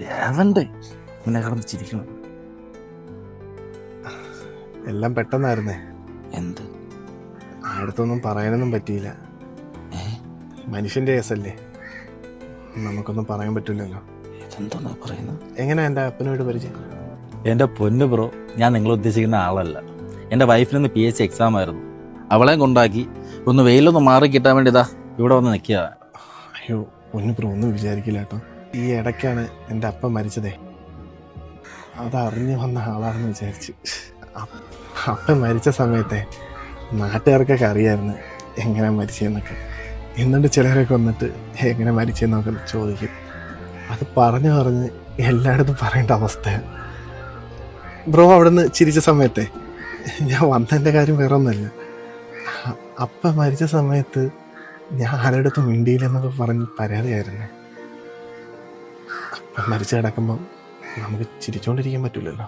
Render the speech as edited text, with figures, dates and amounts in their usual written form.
വേവണ്ടേ ഇങ്ങനെ കിടന്ന് ചിരിക്കണം. എല്ലാം പെട്ടെന്നായിരുന്നേ. എന്ത്? അടുത്തൊന്നും പറയാനൊന്നും പറ്റിയില്ല. മനുഷ്യന്റെ കേസല്ലേ, നമുക്കൊന്നും പറയാൻ പറ്റില്ലല്ലോ. ഇതെന്താ പറയുന്നത്? എങ്ങനെ എൻ്റെ അപ്പനോട് പരിചയം? എൻ്റെ പൊന്നു ബ്രോ, ഞാൻ നിങ്ങൾ ഉദ്ദേശിക്കുന്ന ആളല്ല. എൻ്റെ വൈഫിനൊന്ന് PH എക്സാം ആയിരുന്നു. അവളെയും കൊണ്ടാക്കി ഒന്ന് വെയിലൊന്ന് മാറി കിട്ടാൻ വേണ്ടി ഇതാ ഇവിടെ വന്ന് നിൽക്കുക. അയ്യോ പൊന്നു ബ്രോ, ഒന്നും വിചാരിക്കില്ല കേട്ടോ. ഈ ഇടയ്ക്കാണ് എൻ്റെ അപ്പൻ മരിച്ചതേ. അതറിഞ്ഞു വന്ന ആളാണെന്ന് വിചാരിച്ച്. അപ്പൻ മരിച്ച സമയത്തെ നാട്ടുകാർക്കൊക്കെ അറിയാമായിരുന്നു എങ്ങനെ മരിച്ചതെന്നൊക്കെ. എന്നിട്ട് ചിലരൊക്കെ വന്നിട്ട് എങ്ങനെ മരിച്ചതെന്നൊക്കെ ചോദിക്കും. അത് പറഞ്ഞ് എല്ലായിടത്തും പറയേണ്ട അവസ്ഥയാണ്. ബ്രോ അവിടുന്ന് ചിരിച്ച സമയത്തെ ഞാൻ വന്നതിൻ്റെ കാര്യം വേറെ ഒന്നുമല്ല. അപ്പൻ മരിച്ച സമയത്ത് ഞാൻ ആരുടെടുത്തും മിണ്ടിയില്ലെന്നൊക്കെ പറഞ്ഞ് പരാതിയായിരുന്നേ. അപ്പം മരിച്ചു കിടക്കുമ്പം നമുക്ക് ചിരിച്ചുകൊണ്ടിരിക്കാൻ പറ്റില്ലല്ലോ.